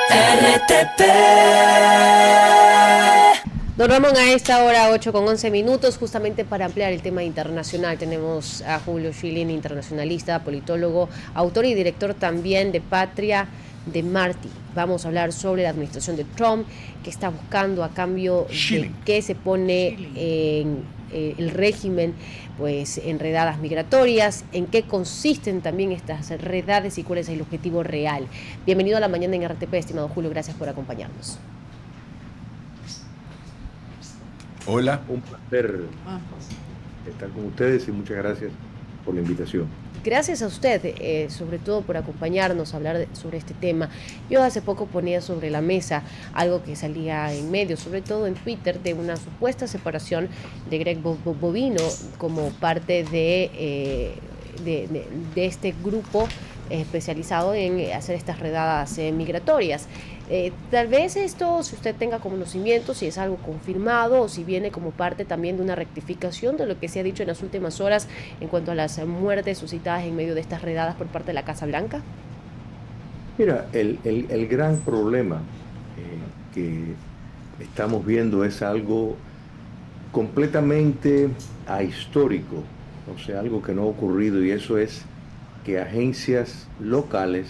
RTP. Don Ramón, a esta hora 8:11, justamente para ampliar el tema internacional, tenemos a Julio Schilling, internacionalista, politólogo, autor y director también de Patria de Martí. Vamos a hablar sobre la administración de Trump, que está buscando a cambio de que se pone en el régimen, pues enredadas migratorias, en qué consisten también estas enredadas y cuál es el objetivo real. Bienvenido a la mañana en RTP, estimado Julio, gracias por acompañarnos. Hola, un placer estar con ustedes y muchas gracias por la invitación. Gracias a usted, sobre todo por acompañarnos a hablar sobre este tema. Yo hace poco ponía sobre la mesa algo que salía en medios, sobre todo en Twitter, de una supuesta separación de Greg Bovino como parte de este grupo especializado en hacer estas redadas migratorias. Tal vez esto, si usted tenga conocimiento, si es algo confirmado o si viene como parte también de una rectificación de lo que se ha dicho en las últimas horas en cuanto a las muertes suscitadas en medio de estas redadas por parte de la Casa Blanca. Mira, el gran problema que estamos viendo es algo completamente ahistórico, o sea, algo que no ha ocurrido, y eso es que agencias locales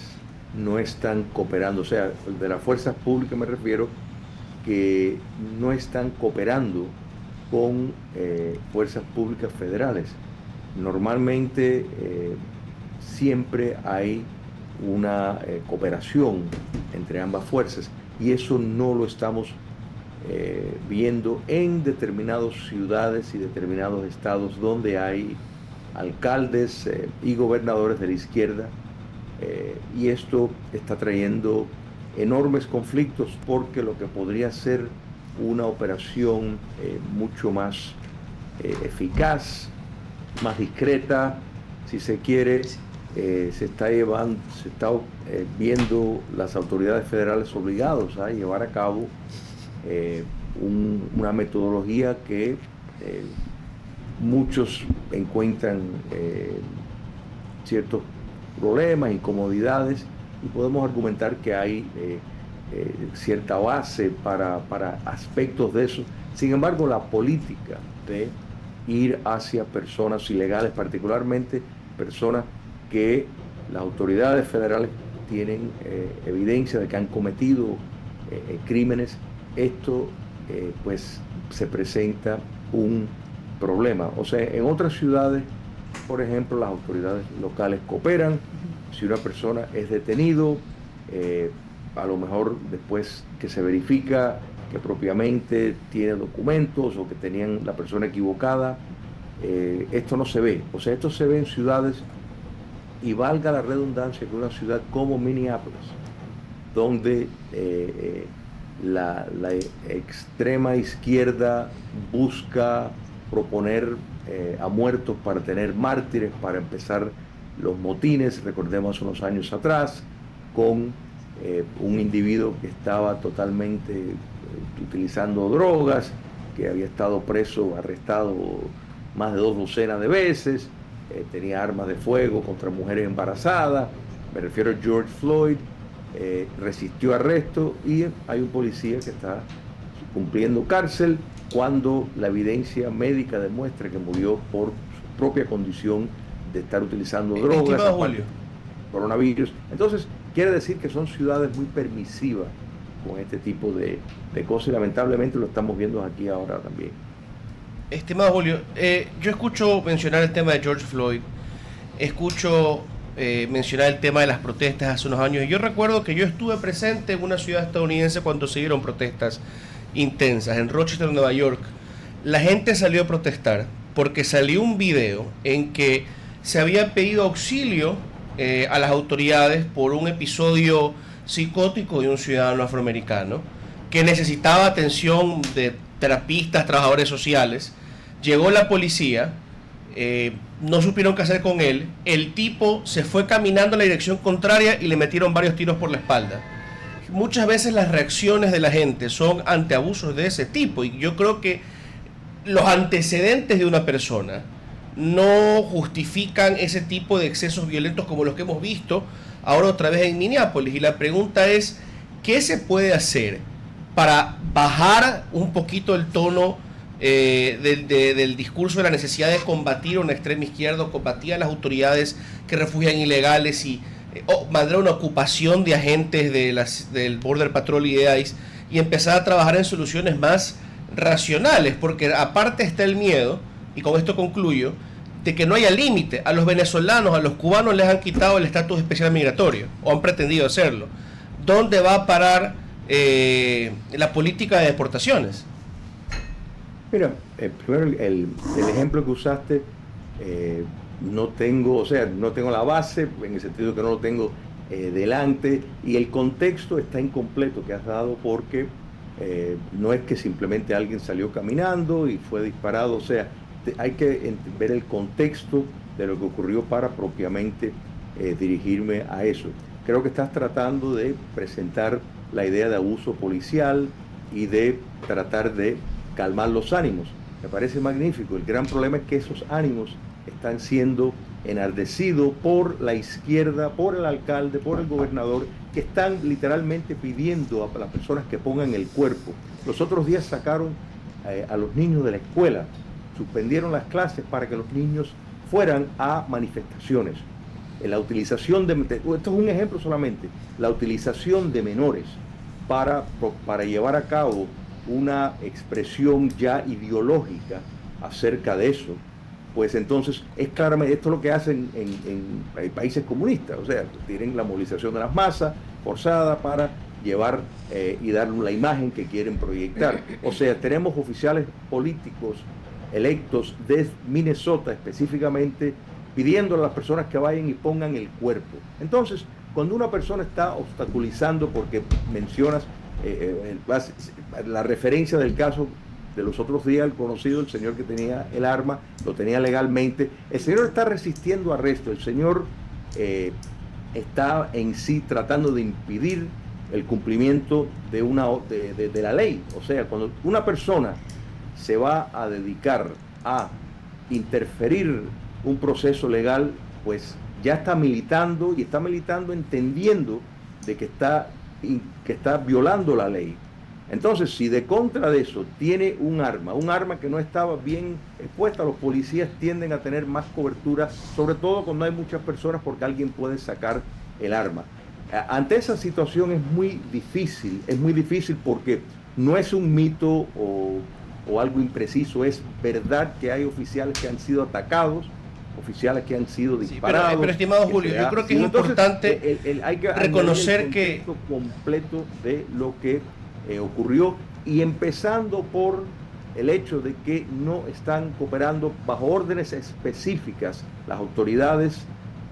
no están cooperando, o sea, de las fuerzas públicas me refiero, que no están cooperando con fuerzas públicas federales. Normalmente siempre hay una cooperación entre ambas fuerzas y eso no lo estamos viendo en determinadas ciudades y determinados estados donde hay alcaldes y gobernadores de la izquierda. Y esto está trayendo enormes conflictos porque lo que podría ser una operación mucho más eficaz, más discreta, si se quiere, se está viendo las autoridades federales obligados a llevar a cabo una metodología que muchos encuentran ciertos problemas, incomodidades, y podemos argumentar que hay cierta base para aspectos de eso. Sin embargo, la política de ir hacia personas ilegales, particularmente personas que las autoridades federales tienen evidencia de que han cometido crímenes, esto pues se presenta un problema. O sea, en otras ciudades, por ejemplo, las autoridades locales cooperan. Si una persona es detenido, a lo mejor después que se verifica que propiamente tiene documentos o que tenían la persona equivocada, esto no se ve. O sea, esto se ve en ciudades, y valga la redundancia, que una ciudad como Minneapolis, donde la extrema izquierda busca proponer a muertos para tener mártires, para empezar los motines. Recordemos unos años atrás con un individuo que estaba totalmente utilizando drogas, que había estado preso, arrestado más de 2 docenas de veces, tenía armas de fuego contra mujeres embarazadas. Me refiero a George Floyd. Resistió arresto y hay un policía que está cumpliendo cárcel cuando la evidencia médica demuestra que murió por su propia condición de estar utilizando drogas, coronavirus. Entonces, quiere decir que son ciudades muy permisivas con este tipo de cosas, y lamentablemente lo estamos viendo aquí ahora también. Estimado Julio, yo escucho mencionar el tema de George Floyd, escucho mencionar el tema de las protestas hace unos años, y yo recuerdo que yo estuve presente en una ciudad estadounidense cuando se dieron protestas intensas, en Rochester, Nueva York. La gente salió a protestar porque salió un video en que se había pedido auxilio a las autoridades por un episodio psicótico de un ciudadano afroamericano que necesitaba atención de terapistas, trabajadores sociales. Llegó la policía, no supieron qué hacer con él, el tipo se fue caminando en la dirección contraria y le metieron varios tiros por la espalda. Muchas veces las reacciones de la gente son ante abusos de ese tipo, y yo creo que los antecedentes de una persona no justifican ese tipo de excesos violentos como los que hemos visto ahora otra vez en Minneapolis. Y la pregunta es, ¿qué se puede hacer para bajar un poquito el tono del discurso de la necesidad de combatir a una extrema izquierda, o combatir a las autoridades que refugian ilegales y mandar una ocupación de agentes del Border Patrol y de ICE, y empezar a trabajar en soluciones más racionales? Porque aparte está el miedo, y con esto concluyo, de que no haya límite. A los venezolanos, a los cubanos les han quitado el estatus especial migratorio, o han pretendido hacerlo. ¿Dónde va a parar la política de deportaciones? Mira, primero el ejemplo que usaste, no tengo la base, en el sentido que no lo tengo delante, y el contexto está incompleto que has dado, porque no es que simplemente alguien salió caminando y fue disparado. O sea, hay que ver el contexto de lo que ocurrió para propiamente dirigirme a eso. Creo que estás tratando de presentar la idea de abuso policial y de tratar de calmar los ánimos. Me parece magnífico. El gran problema es que esos ánimos están siendo enardecidos por la izquierda, por el alcalde, por el gobernador, que están literalmente pidiendo a las personas que pongan el cuerpo. Los otros días sacaron a los niños de la escuela, suspendieron las clases para que los niños fueran a manifestaciones. La utilización esto es un ejemplo solamente, la utilización de menores para llevar a cabo una expresión ya ideológica acerca de eso, pues entonces es claramente esto es lo que hacen en países comunistas. O sea, tienen la movilización de las masas forzada para llevar y dar la imagen que quieren proyectar. O sea, tenemos oficiales políticos electos de Minnesota específicamente pidiendo a las personas que vayan y pongan el cuerpo. Entonces, cuando una persona está obstaculizando, porque mencionas la referencia del caso de los otros días, el conocido, el señor que tenía el arma, lo tenía legalmente, el señor está resistiendo arresto, el señor está en sí tratando de impedir el cumplimiento de la ley. O sea, cuando una persona se va a dedicar a interferir un proceso legal, pues ya está militando, y está militando entendiendo de que está violando la ley. Entonces, si de contra de eso tiene un arma que no estaba bien expuesta, los policías tienden a tener más cobertura, sobre todo cuando hay muchas personas, porque alguien puede sacar el arma. Ante esa situación es muy difícil porque no es un mito o algo impreciso, es verdad que hay oficiales que han sido atacados, oficiales que han sido disparados. Pero estimado Julio, yo creo que es importante hay que reconocer el contexto completo de lo que ocurrió, y empezando por el hecho de que no están cooperando bajo órdenes específicas las autoridades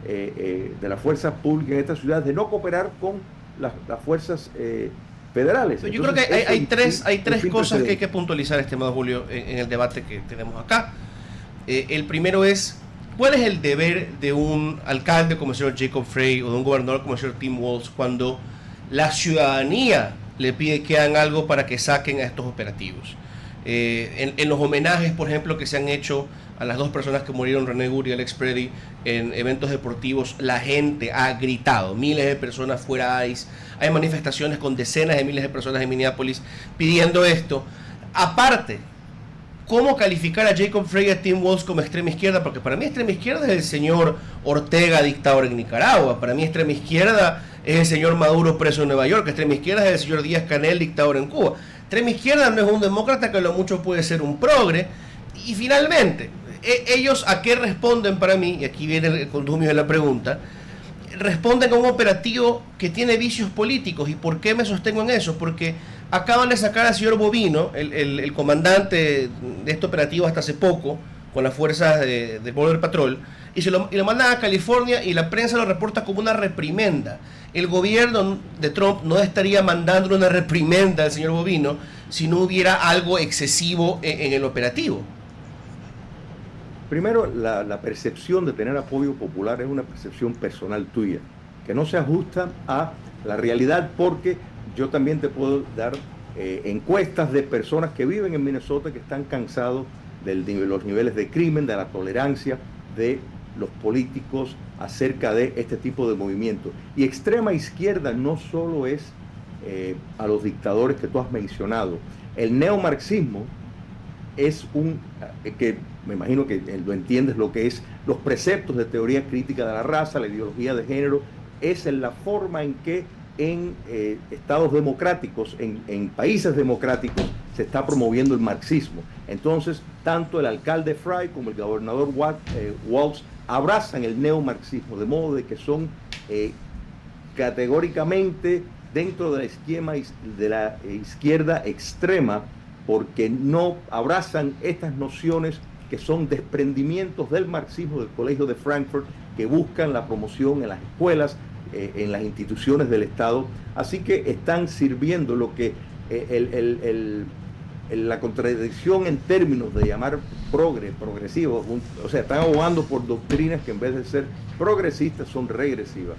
de las fuerzas públicas en esta ciudad, de no cooperar con las fuerzas federales. Yo creo que hay tres cosas que hay que puntualizar, estimado Julio, en el debate que tenemos acá. El primero es: ¿cuál es el deber de un alcalde como el señor Jacob Frey o de un gobernador como el señor Tim Walz cuando la ciudadanía le pide que hagan algo para que saquen a estos operativos? En los homenajes, por ejemplo, que se han hecho a las dos personas que murieron, René Guri y Alex Preddy, en eventos deportivos, la gente ha gritado, miles de personas fuera de ICE, hay manifestaciones con decenas de miles de personas en Minneapolis pidiendo esto. Aparte, ¿cómo calificar a Jacob Frey y a Tim Walz como extrema izquierda? Porque para mí extrema izquierda es el señor Ortega, dictador en Nicaragua. Para mí extrema izquierda es el señor Maduro, preso en Nueva York. Extrema izquierda es el señor Díaz-Canel, dictador en Cuba. Extrema izquierda no es un demócrata, que lo mucho puede ser un progre. Y finalmente, ellos ¿a qué responden para mí? Y aquí viene el condumio de la pregunta. Responden a un operativo que tiene vicios políticos. ¿Y por qué me sostengo en eso? Porque acaban de sacar al señor Bovino, el comandante de este operativo hasta hace poco, con las fuerzas del Border Patrol, y lo mandan a California, y la prensa lo reporta como una reprimenda. El gobierno de Trump no estaría mandando una reprimenda al señor Bovino si no hubiera algo excesivo en el operativo. Primero, la percepción de tener apoyo popular es una percepción personal tuya, que no se ajusta a la realidad, porque yo también te puedo dar encuestas de personas que viven en Minnesota, que están cansados de los niveles de crimen, de la tolerancia de los políticos acerca de este tipo de movimientos. Y extrema izquierda no solo es a los dictadores que tú has mencionado. El neomarxismo es que me imagino que lo entiendes, lo que es los preceptos de teoría crítica de la raza, la ideología de género, es en la forma en que en estados democráticos, en países democráticos, se está promoviendo el marxismo. Entonces, tanto el alcalde Frey como el gobernador Walz abrazan el neomarxismo, de modo de que son categóricamente dentro de la esquema de la izquierda extrema, porque no abrazan estas nociones que son desprendimientos del marxismo del Colegio de Frankfurt, que buscan la promoción en las escuelas, en las instituciones del Estado. Así que están sirviendo lo que la contradicción en términos de llamar progresivo, o sea, están abogando por doctrinas que en vez de ser progresistas son regresivas.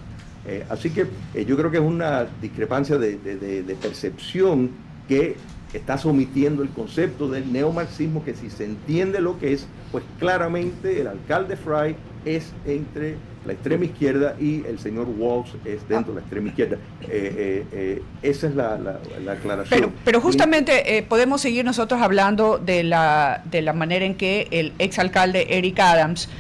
Así que yo creo que es una discrepancia de percepción que está sometiendo el concepto del neomarxismo, que si se entiende lo que es, pues claramente el alcalde Frey es entre la extrema izquierda y el señor Walz es dentro de la extrema izquierda. Esa es la aclaración. Pero justamente podemos seguir nosotros hablando de la manera en que el exalcalde Eric Adams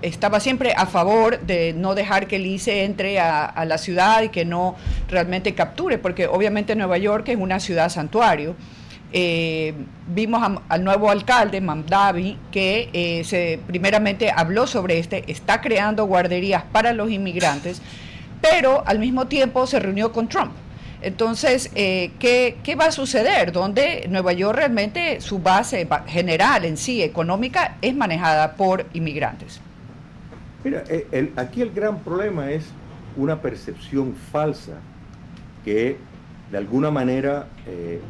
estaba siempre a favor de no dejar que el ICE entre a la ciudad y que no realmente capture, porque obviamente Nueva York es una ciudad santuario. Vimos al nuevo alcalde, Mamdani, que primeramente habló sobre está creando guarderías para los inmigrantes, pero al mismo tiempo se reunió con Trump. Entonces, ¿qué va a suceder? Donde Nueva York realmente su base general en sí, económica, es manejada por inmigrantes. Mira, aquí el gran problema es una percepción falsa que de alguna manera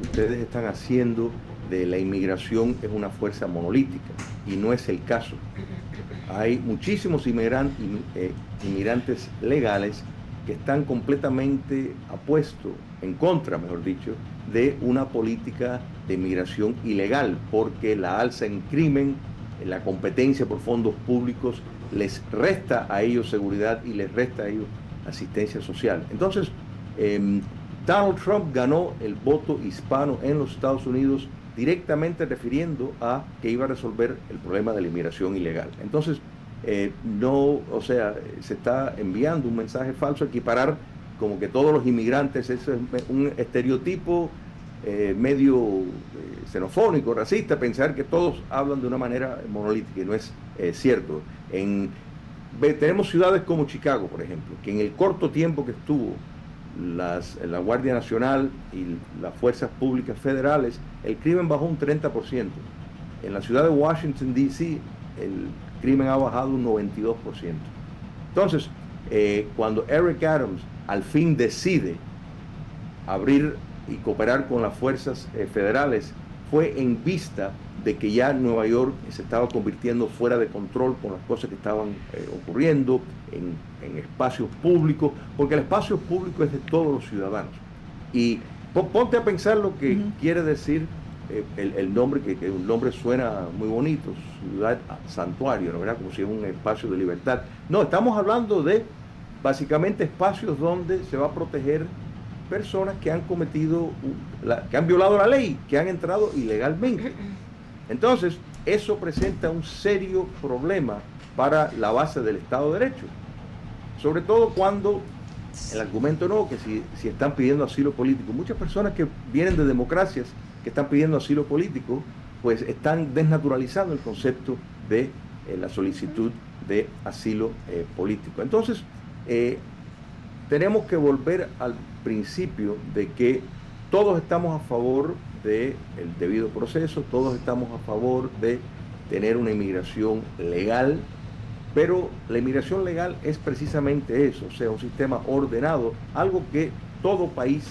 ustedes están haciendo de la inmigración es una fuerza monolítica, y no es el caso. Hay muchísimos inmigrantes legales que están completamente apuestos, en contra, mejor dicho, de una política de inmigración ilegal, porque la alza en crimen, la competencia por fondos públicos, les resta a ellos seguridad y les resta a ellos asistencia social. Entonces, Donald Trump ganó el voto hispano en los Estados Unidos directamente refiriendo a que iba a resolver el problema de la inmigración ilegal. Entonces, se está enviando un mensaje falso, equiparar como que todos los inmigrantes, eso es un estereotipo medio xenofónico, racista, pensar que todos hablan de una manera monolítica, y no es cierto. Tenemos ciudades como Chicago, por ejemplo, que en el corto tiempo que estuvo la Guardia Nacional y las fuerzas públicas federales, el crimen bajó un 30%. En la ciudad de Washington, D.C., el crimen ha bajado un 92%. Entonces, cuando Eric Adams al fin decide abrir y cooperar con las fuerzas federales, fue en vista de que ya Nueva York se estaba convirtiendo fuera de control con las cosas que estaban ocurriendo en espacios públicos, porque el espacio público es de todos los ciudadanos. Y ponte a pensar lo que quiere decir el nombre, que un nombre suena muy bonito, ciudad santuario, ¿no? ¿Verdad? Como si es un espacio de libertad. No, estamos hablando de básicamente espacios donde se va a proteger personas que han cometido, que han violado la ley, que han entrado ilegalmente. Entonces, eso presenta un serio problema para la base del Estado de Derecho. Sobre todo cuando el argumento no, que si están pidiendo asilo político. Muchas personas que vienen de democracias que están pidiendo asilo político, pues están desnaturalizando el concepto de la solicitud de asilo político. Entonces, tenemos que volver al principio de que todos estamos a favor del debido proceso, todos estamos a favor de tener una inmigración legal, pero la inmigración legal es precisamente eso, o sea, un sistema ordenado, algo que todo país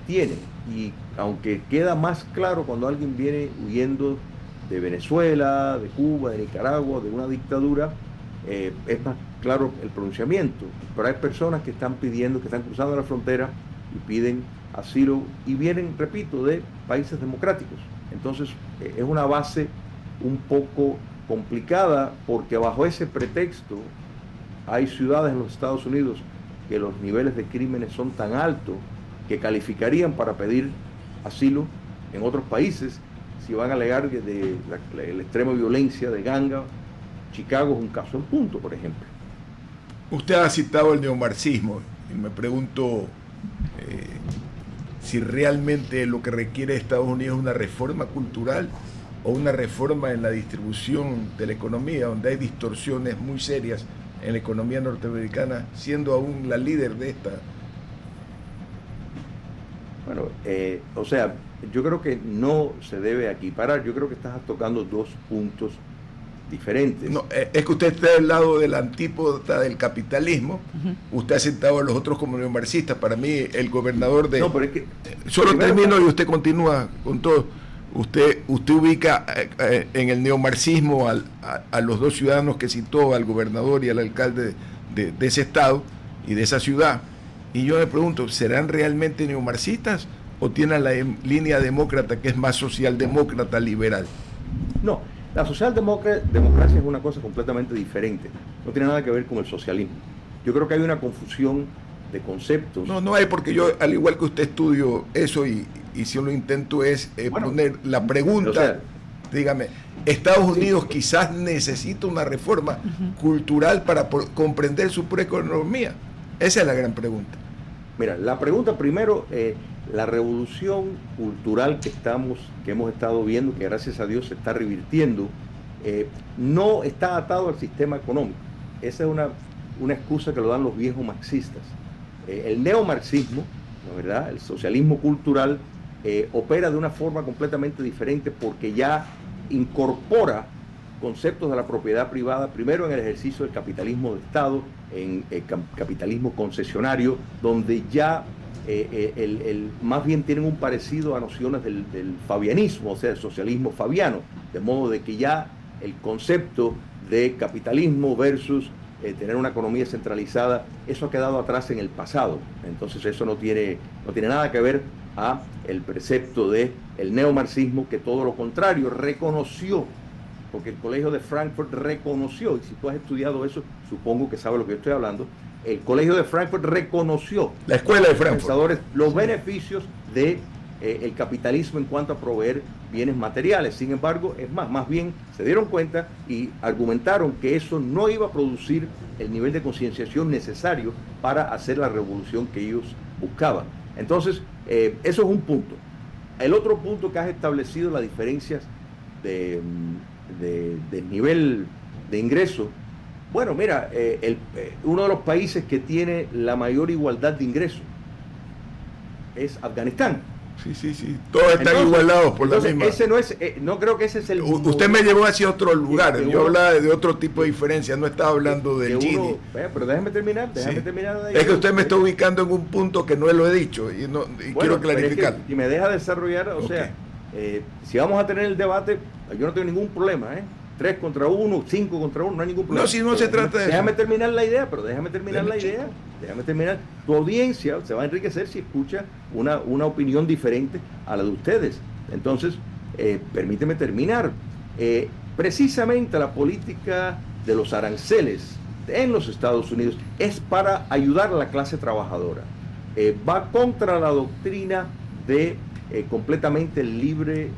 tiene, y aunque queda más claro cuando alguien viene huyendo de Venezuela, de Cuba, de Nicaragua, de una dictadura, es más claro el pronunciamiento, pero hay personas que están pidiendo, que están cruzando la frontera y piden asilo y vienen, repito, de países democráticos. Entonces es una base un poco complicada, porque bajo ese pretexto hay ciudades en los Estados Unidos que los niveles de crímenes son tan altos que calificarían para pedir asilo en otros países si van a alegar de la extrema violencia de ganga. Chicago es un caso en punto, por ejemplo. Usted ha citado el neomarxismo y me pregunto si realmente lo que requiere Estados Unidos es una reforma cultural o una reforma en la distribución de la economía, donde hay distorsiones muy serias en la economía norteamericana, siendo aún la líder de esta. Bueno, o sea, yo creo que no se debe equiparar. Yo creo que estás tocando dos puntos diferentes. No, es que usted está del lado de la antípoda del capitalismo. Usted ha sentado a los otros como neomarxistas. Para mí, el gobernador de... No, pero es que... Solo termino y usted continúa con todo. Usted ubica en el neomarxismo a los dos ciudadanos que citó, al gobernador y al alcalde de ese estado y de esa ciudad. Y yo me pregunto, ¿serán realmente neomarxistas o tienen la línea demócrata que es más socialdemócrata liberal? No, la socialdemocracia es una cosa completamente diferente. No tiene nada que ver con el socialismo. Yo creo que hay una confusión de conceptos. No hay, porque yo, al igual que usted, estudio eso y si lo intento es poner la pregunta, o sea, dígame, Estados Unidos quizás necesita una reforma cultural para comprender su preeconomía. Esa es la gran pregunta. Mira, la pregunta primero, la revolución cultural que hemos estado viendo, que gracias a Dios se está revirtiendo, no está atado al sistema económico. Esa es una excusa que lo dan los viejos marxistas. El neomarxismo, ¿no, verdad? El socialismo cultural opera de una forma completamente diferente porque ya incorpora conceptos de la propiedad privada, primero en el ejercicio del capitalismo de Estado, en el capitalismo concesionario, donde ya más bien tienen un parecido a nociones del fabianismo, o sea, el socialismo fabiano, de modo de que ya el concepto de capitalismo versus tener una economía centralizada, eso ha quedado atrás en el pasado. Entonces eso no tiene nada que ver a el precepto del neomarxismo, que todo lo contrario, reconoció, porque el Colegio de Frankfurt reconoció, y si tú has estudiado eso, supongo que sabes lo que yo estoy hablando, el Colegio de Frankfurt reconoció, la Escuela de Frankfurt, los beneficios de el capitalismo en cuanto a proveer bienes materiales. Sin embargo, es más bien se dieron cuenta y argumentaron que eso no iba a producir el nivel de concienciación necesario para hacer la revolución que ellos buscaban. Entonces, eso es un punto. El otro punto que has establecido, las diferencias de nivel de ingreso. Bueno, mira, uno de los países que tiene la mayor igualdad de ingresos es Afganistán. Sí, todos están igualados por la misma. Ese no creo que ese es el... Usted me llevó hacia otro lugar, yo hablaba de otro tipo de diferencia, no estaba hablando del Gini. Pero déjame terminar de ahí. Es que usted me está ubicando en un punto que no lo he dicho y quiero clarificar. Si me deja desarrollar, o sea, si vamos a tener el debate, yo no tengo ningún problema, 3 contra 1, 5 contra 1, no hay ningún problema. No, si no se trata de eso. Déjame terminar la idea, Déjame terminar. Tu audiencia se va a enriquecer si escucha una opinión diferente a la de ustedes. Entonces, permíteme terminar. Precisamente la política de los aranceles en los Estados Unidos es para ayudar a la clase trabajadora. Va contra la doctrina de completamente el libre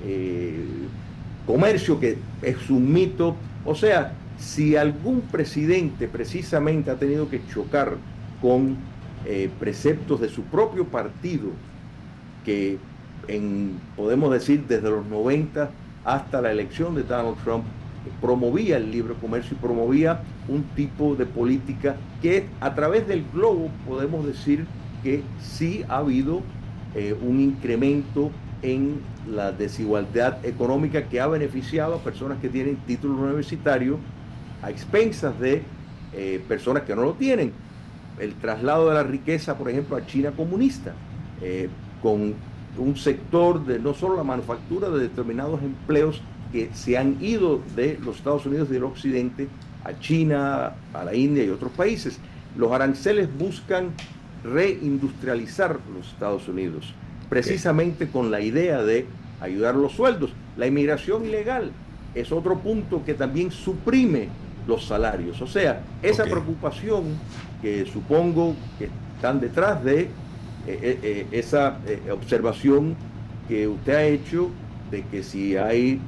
comercio, que es un mito. O sea, si algún presidente precisamente ha tenido que chocar con preceptos de su propio partido, que podemos decir desde los 90 hasta la elección de Donald Trump, promovía el libre comercio y promovía un tipo de política que a través del globo podemos decir que sí ha habido un incremento en la desigualdad económica, que ha beneficiado a personas que tienen título universitario a expensas de personas que no lo tienen. El traslado de la riqueza, por ejemplo, a China comunista, con un sector de no solo la manufactura, de determinados empleos que se han ido de los Estados Unidos y del Occidente a China, a la India y otros países. Los aranceles buscan reindustrializar los Estados Unidos, precisamente con la idea de ayudar los sueldos. La inmigración ilegal es otro punto que también suprime los salarios. O sea, esa preocupación que supongo que están detrás de esa observación que usted ha hecho de que si hay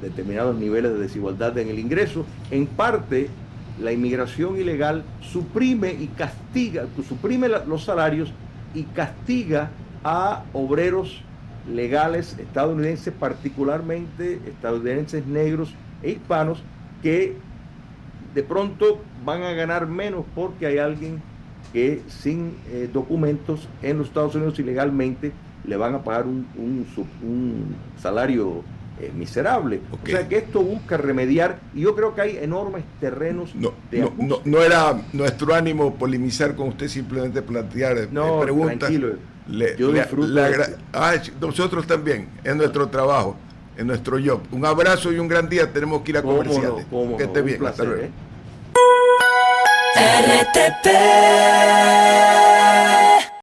determinados niveles de desigualdad en el ingreso, en parte la inmigración ilegal suprime y castiga, suprime los salarios y castiga a obreros legales estadounidenses, particularmente estadounidenses negros e hispanos, que de pronto van a ganar menos porque hay alguien que sin documentos en los Estados Unidos ilegalmente le van a pagar un salario miserable. O sea que esto busca remediar, y yo creo que hay enormes terrenos de ajuste. No era nuestro ánimo polemizar con usted, simplemente plantear preguntas. Tranquilo, yo disfruto. Nosotros también, es nuestro trabajo, es nuestro job. Un abrazo y un gran día, tenemos que ir a comerciales. Que esté bien, placer, hasta luego. RTP